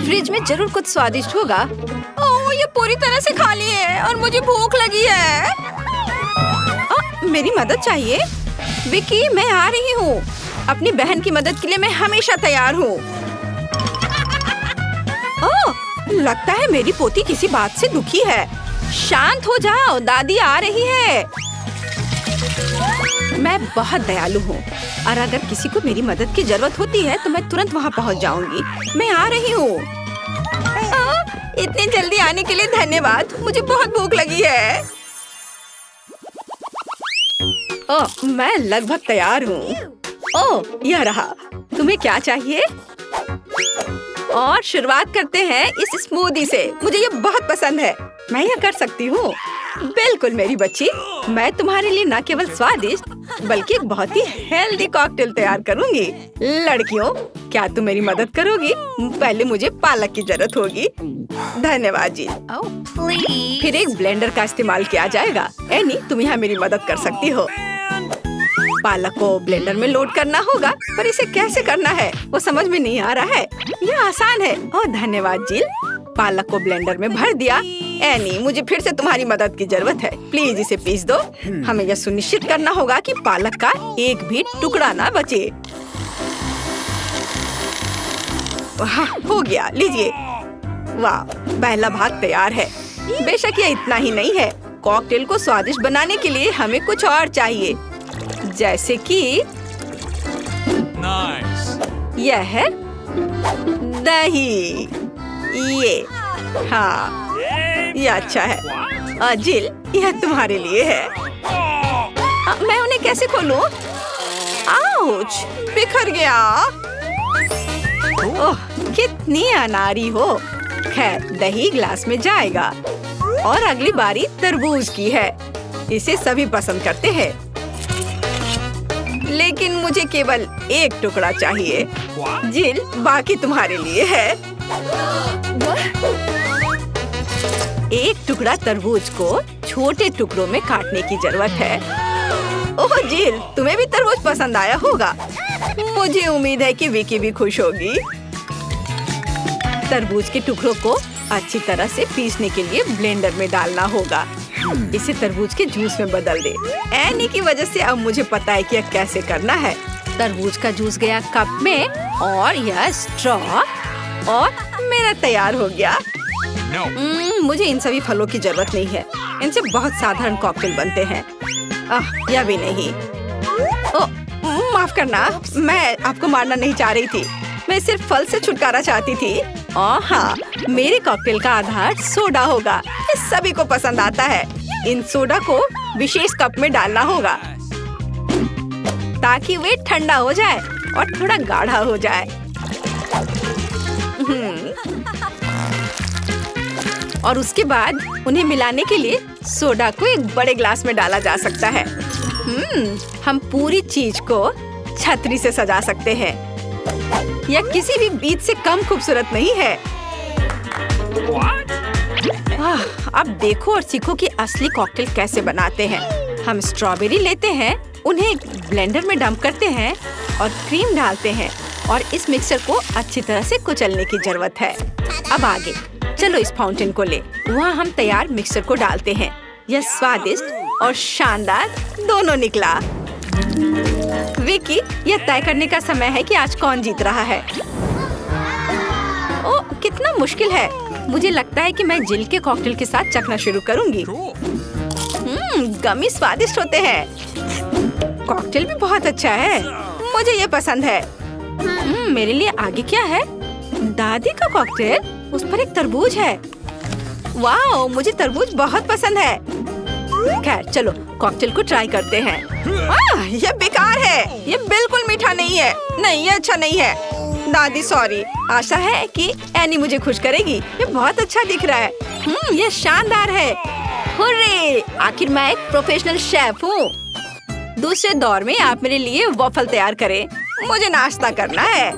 Fridge में जरूर कुछ स्वादिष्ट होगा। ओह, ये पूरी तरह से खाली है और मुझे भूख लगी है। मेरी मदद चाहिए। विकी, मैं आ रही हूँ। अपनी बहन की मदद के लिए मैं हमेशा तैयार हूँ। ओह, लगता है मेरी पोती किसी बात से दुखी है। शांत हो जाओ, दादी आ रही है। मैं बहुत दयालु हूँ और अगर किसी को मेरी मदद की जरूरत होती है तो मैं तुरंत वहाँ पहुँच जाऊंगी। मैं आ रही हूँ। इतनी जल्दी आने के लिए धन्यवाद। मुझे बहुत भूख लगी है। ओह, मैं लगभग तैयार हूँ। ओह, यह रहा। तुम्हें क्या चाहिए? और शुरुआत करते हैं इस स्मूदी से। मुझे ये बहुत पसंद है। मैं यह कर सकती हूँ। बिल्कुल मेरी बच्ची, मैं तुम्हारे लिए न केवल स्वादिष्ट बल्कि एक बहुत ही हेल्दी कॉकटेल तैयार करूँगी। लड़कियों, क्या तुम मेरी मदद करोगी? पहले मुझे पालक की जरूरत होगी। धन्यवाद जी। फिर एक ब्लेंडर का इस्तेमाल किया जाएगा। एनी, तुम यहाँ मेरी मदद कर सकती हो। पालक को ब्लेंडर में लोड करना होगा, पर इसे कैसे करना है वो समझ में नहीं आ रहा है। यह आसान है। ओह, धन्यवाद जिल। पालक को ब्लेंडर में भर दिया। एनी, मुझे फिर से तुम्हारी मदद की जरूरत है। प्लीज इसे पीस दो। हमें यह सुनिश्चित करना होगा कि पालक का एक भी टुकड़ा ना बचे। हाँ, हो गया। लीजिए। वाह, पहला भाग तैयार है। बेशक ये इतना ही नहीं है। कॉकटेल को स्वादिष्ट बनाने के लिए हमें कुछ और चाहिए, जैसे कि यह है दही। ये, हाँ, ये अच्छा है। जिल, यह तुम्हारे लिए है। मैं उन्हें कैसे खोलूं? आउच, बिखर गया। ओह, कितनी अनारी हो। खैर, दही ग्लास में जाएगा। और अगली बारी तरबूज की है। इसे सभी पसंद करते हैं, लेकिन मुझे केवल एक टुकड़ा चाहिए। जिल, बाकी तुम्हारे लिए है। एक टुकड़ा तरबूज को छोटे टुकड़ों में काटने की जरूरत है। ओह जिल, तुम्हें भी तरबूज पसंद आया होगा। मुझे उम्मीद है कि विकी भी खुश होगी। तरबूज के टुकड़ों को अच्छी तरह से पीसने के लिए ब्लेंडर में डालना होगा। इसे तरबूज के जूस में बदल दे। एनी की वजह से अब मुझे पता है कि यह कैसे करना है। तरबूज का जूस गया कप में और यह स्ट्रॉ और मेरा तैयार हो गया। मुझे इन सभी फलों की जरूरत नहीं है। इनसे बहुत साधारण कॉकटेल बनते हैं। यह भी नहीं। ओह, माफ करना, मैं आपको मारना नहीं चाह रही थी। मैं सिर्फ फल से छुटकारा चाहती थी। हाँ, मेरे कॉकटेल का आधार सोडा होगा। ये सभी को पसंद आता है। इन सोडा को विशेष कप में डालना होगा ताकि वे ठंडा हो जाए और थोड़ा गाढ़ा हो जाए। और उसके बाद उन्हें मिलाने के लिए सोडा को एक बड़े ग्लास में डाला जा सकता है। हम पूरी चीज को छतरी से सजा सकते हैं। यह किसी भी बीज से कम खूबसूरत नहीं है। अब देखो और सीखो कि असली कॉकटेल कैसे बनाते हैं। हम स्ट्रॉबेरी लेते हैं, उन्हें एक ब्लेंडर में डंप करते हैं और क्रीम डालते हैं और इस मिक्सचर को अच्छी तरह से कुचलने की जरूरत है। अब आगे चलो इस फाउंटेन को ले। वहाँ हम तैयार मिक्सचर को डालते हैं। यह स्वादिष्ट और शानदार दोनों निकला। विकी, यह तय करने का समय है कि आज कौन जीत रहा है। ओह, कितना मुश्किल है। मुझे लगता है कि मैं जिल के कॉकटेल के साथ चखना शुरू करूंगी। गमी स्वादिष्ट होते हैं। कॉकटेल भी बहुत अच्छा है। मुझे ये पसंद है। मेरे लिए आगे क्या है? दादी का कॉकटेल, उस पर एक तरबूज है। वाह, मुझे तरबूज बहुत पसंद है। खैर, चलो कॉकटेल को ट्राई करते हैं। यह बेकार है। यह बिल्कुल मीठा नहीं है। नहीं, यह अच्छा नहीं है। दादी सॉरी। आशा है कि एनी मुझे खुश करेगी। ये बहुत अच्छा दिख रहा है। यह शानदार है। हुर्रे! आखिर मैं एक प्रोफेशनल शेफ हूँ। दूसरे दौर में आप मेरे लिए वॉफल तैयार करें। मुझे नाश्ता करना है।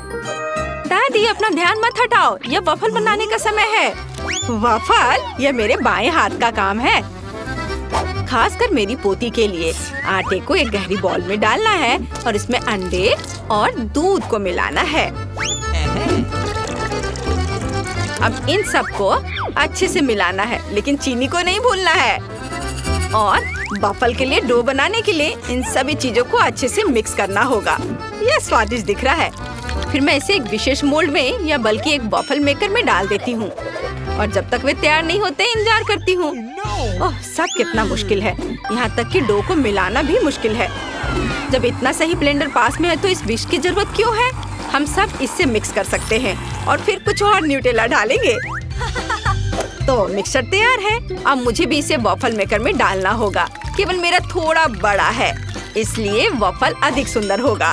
दादी, अपना ध्यान मत हटाओ। यह वॉफल बनाने का समय है। वॉफल? यह मेरे बाएं हाथ का काम है, खासकर मेरी पोती के लिए। आटे को एक गहरी बॉल में डालना है और इसमें अंडे और दूध को मिलाना है। अब इन सबको अच्छे से मिलाना है, लेकिन चीनी को नहीं भूलना है। और वॉफल के लिए डो बनाने के लिए इन सभी चीजों को अच्छे से मिक्स करना होगा। यह स्वादिष्ट दिख रहा है। फिर मैं इसे एक विशेष मोल्ड में या बल्कि एक वॉफल मेकर में डाल देती हूँ और जब तक वे तैयार नहीं होते इंतजार करती हूँ। ओह, सब कितना मुश्किल है। यहाँ तक कि डो को मिलाना भी मुश्किल है। जब इतना सही ब्लेंडर पास में है तो इस विस्क की जरूरत क्यों है? हम सब इससे मिक्स कर सकते हैं और फिर कुछ और न्यूटेला डालेंगे। तो मिक्सचर तैयार है। अब मुझे भी इसे वॉफल मेकर में डालना होगा। केवल मेरा थोड़ा बड़ा है, इसलिए वॉफल अधिक सुंदर होगा।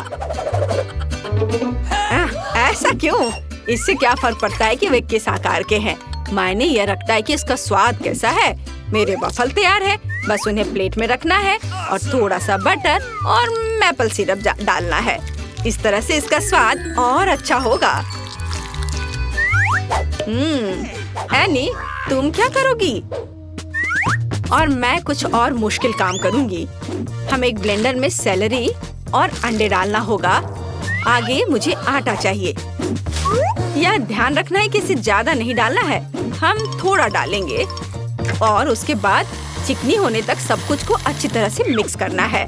ऐसा क्यों? इससे क्या फर्क पड़ता है कि वे किस आकार के हैं? मायने यह रखता है कि इसका स्वाद कैसा है। मेरे वॉफल तैयार है, बस उन्हें प्लेट में रखना है और थोड़ा सा बटर और मैपल सिरप डालना है। इस तरह से इसका स्वाद और अच्छा होगा। एनी, तुम क्या करोगी? और मैं कुछ और मुश्किल काम करूंगी। हम एक ब्लेंडर में सेलरी और अंडे डालना होगा। आगे मुझे आटा चाहिए। यह ध्यान रखना है कि इसे ज्यादा नहीं डालना है, हम थोड़ा डालेंगे और उसके बाद चिकनी होने तक सब कुछ को अच्छी तरह से मिक्स करना है।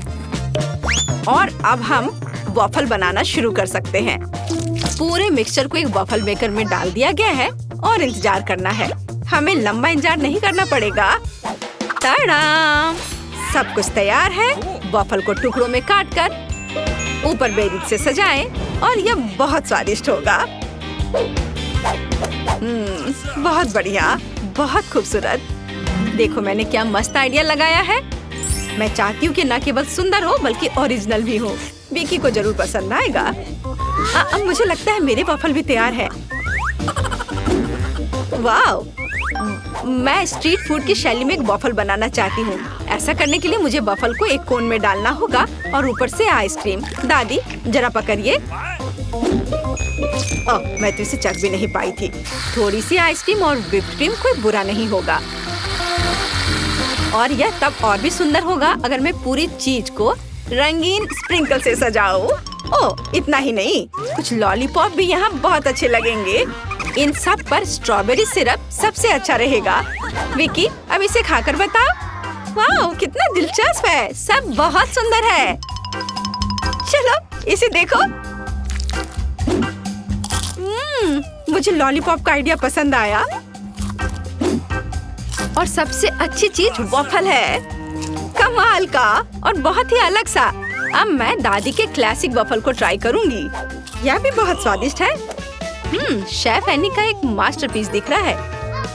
और अब हम वॉफल बनाना शुरू कर सकते हैं। पूरे मिक्सचर को एक वॉफल मेकर में डाल दिया गया है और इंतजार करना है। हमें लंबा इंतजार नहीं करना पड़ेगा। टाडाम! सब कुछ तैयार है। वॉफल को टुकड़ों में काटकर ऊपर बेरीज से सजाएं और यह बहुत स्वादिष्ट होगा। बहुत बढ़िया, बहुत खूबसूरत। देखो मैंने क्या मस्त आइडिया लगाया है। मैं चाहती हूँ कि न केवल सुंदर हो बल्कि ओरिजिनल भी हो। विकी को जरूर पसंद आएगा। अब मुझे लगता है मेरे वॉफल भी तैयार है। वाह! मैं स्ट्रीट फूड की शैली में एक वॉफल बनाना चाहती हूँ। ऐसा करने के लिए मुझे वॉफल को एक कोन में डालना होगा और ऊपर से आइसक्रीम। दादी जरा पकड़िए। मैं तो इसे चख भी नहीं पाई थी। थोड़ी सी आइसक्रीम और व्हिप्ड क्रीम कोई बुरा नहीं होगा। और यह तब और भी सुंदर होगा अगर मैं पूरी चीज को रंगीन स्प्रिंकल से सजाऊं। ओह, इतना ही नहीं, कुछ लॉलीपॉप भी यहाँ बहुत अच्छे लगेंगे। इन सब पर स्ट्रॉबेरी सिरप सबसे अच्छा रहेगा। विकी, अब इसे खाकर बताओ। वाह, कितना दिलचस्प है। सब बहुत सुंदर है। चलो इसे देखो। मुझे लॉलीपॉप का आइडिया पसंद आया। और सबसे अच्छी चीज वॉफल है। कमाल का और बहुत ही अलग सा। अब मैं दादी के क्लासिक वॉफल को ट्राई करूंगी। यह भी बहुत स्वादिष्ट है। शेफ एनी का एक मास्टरपीस दिख रहा है।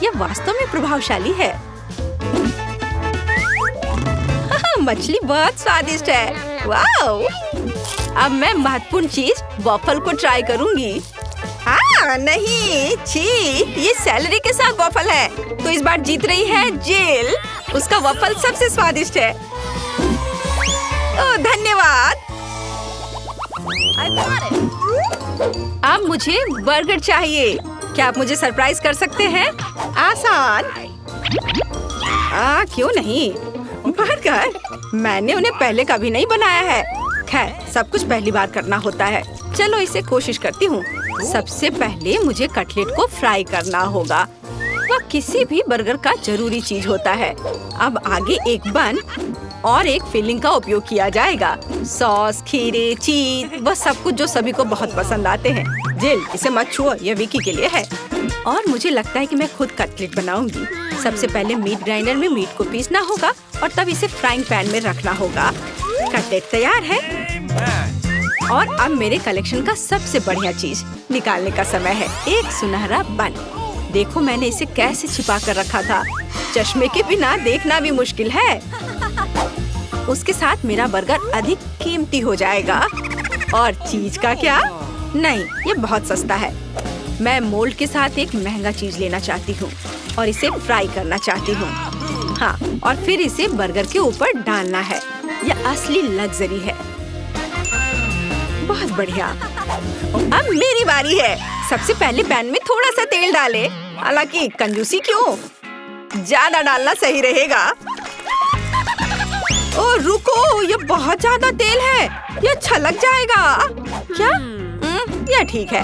यह वास्तव में प्रभावशाली है। मछली बहुत स्वादिष्ट है। वाओ! अब मैं महत्वपूर्ण चीज वॉफल को ट्राई करूंगी। नहीं, छी, ये सेलरी के साथ वॉफल है। तो इस बार जीत रही है जिल। उसका वॉफल सबसे स्वादिष्ट है। ओह, धन्यवाद। अब मुझे बर्गर चाहिए। क्या आप मुझे सरप्राइज कर सकते हैं? आसान। क्यों नहीं? बर्गर? मैंने उन्हें पहले कभी नहीं बनाया है। खैर, सब कुछ पहली बार करना होता है। चलो इसे कोशिश करती हूँ। सबसे पहले मुझे कटलेट को फ्राई करना होगा। वह किसी भी बर्गर का जरूरी चीज होता है। अब आगे एक बन और एक फिलिंग का उपयोग किया जाएगा। सॉस, खीरे, चीज, वह सब कुछ जो सभी को बहुत पसंद आते हैं। जिल, इसे मत छुओ, यह विकी के लिए है। और मुझे लगता है कि मैं खुद कटलेट बनाऊंगी। सबसे पहले मीट ग्राइंडर में मीट को पीसना होगा और तब इसे फ्राइंग पैन में रखना होगा। कटलेट तैयार है। और अब मेरे कलेक्शन का सबसे बढ़िया चीज निकालने का समय है। एक सुनहरा बन। देखो मैंने इसे कैसे छिपा कर रखा था। चश्मे के बिना देखना भी मुश्किल है। उसके साथ मेरा बर्गर अधिक कीमती हो जाएगा। और चीज का क्या? नहीं, ये बहुत सस्ता है। मैं मोल्ड के साथ एक महंगा चीज लेना चाहती हूँ और इसे फ्राई करना चाहती हूँ। हाँ, और फिर इसे बर्गर के ऊपर डालना है। यह असली लग्जरी है। बहुत बढ़िया। अब मेरी बारी है। सबसे पहले पैन में थोड़ा सा तेल डालें। हालांकि कंजूसी क्यों? ज्यादा डालना सही रहेगा। ओह रुको, ये बहुत ज्यादा तेल है। ये छलक जाएगा। क्या? यह ठीक है।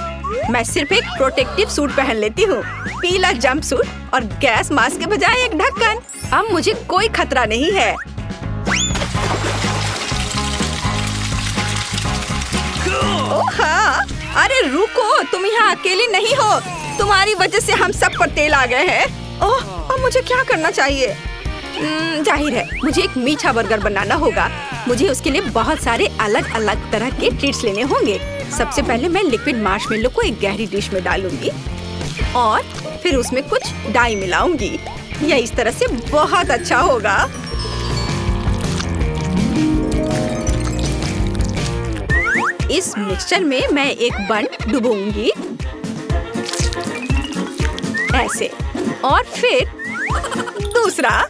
मैं सिर्फ एक प्रोटेक्टिव सूट पहन लेती हूँ, पीला जंप सूट और गैस मास्क के बजाय एक ढक्कन। अब मुझे कोई खतरा नहीं है। ओह हाँ, अरे रुको, तुम यहाँ अकेले नहीं हो। तुम्हारी वजह से हम सब पर तेल आ गए हैं। ओह, अब मुझे क्या करना चाहिए? जाहिर है मुझे एक मीठा बर्गर बनाना होगा। मुझे उसके लिए बहुत सारे अलग अलग तरह के ट्रीट्स लेने होंगे। सबसे पहले मैं लिक्विड मार्शमेलो को एक गहरी डिश में डालूंगी और फिर उसमें कुछ डाई मिलाऊंगी। यह इस तरह से बहुत अच्छा होगा। इस मिक्सचर में मैं एक बन डुबोऊंगी ऐसे, और फिर दूसरा।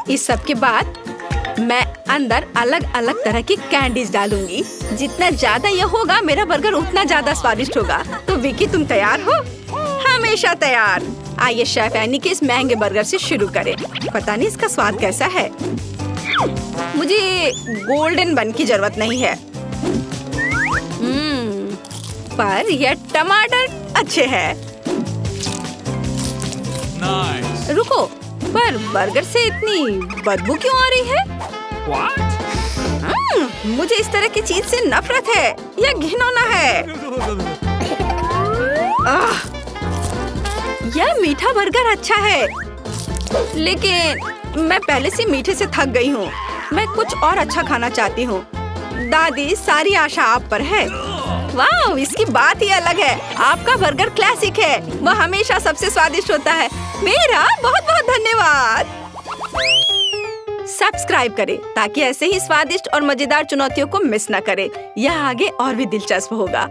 इस सब के बाद मैं अंदर अलग अलग तरह की कैंडीज डालूंगी। जितना ज्यादा यह होगा मेरा बर्गर उतना ज्यादा स्वादिष्ट होगा। तो विकी, तुम तैयार हो? हमेशा तैयार। आइए शेफ एनी के इस महंगे बर्गर से शुरू करें। पता नहीं इसका स्वाद कैसा है। मुझे गोल्डन बन की जरूरत नहीं है, पर यह टमाटर अच्छे हैं। Nice. रुको, पर बर्गर से इतनी बदबू क्यों आ रही है? मुझे इस तरह की चीज से नफरत है। यह घिनौना है। यह मीठा बर्गर अच्छा है, लेकिन मैं पहले से मीठे से थक गई हूँ। मैं कुछ और अच्छा खाना चाहती हूँ। दादी, सारी आशा आप पर है। वाह, इसकी बात ही अलग है। आपका बर्गर क्लासिक है। वह हमेशा सबसे स्वादिष्ट होता है। मेरा बहुत बहुत धन्यवाद। सब्सक्राइब करें ताकि ऐसे ही स्वादिष्ट और मजेदार चुनौतियों को मिस न करें। यह आगे और भी दिलचस्प होगा।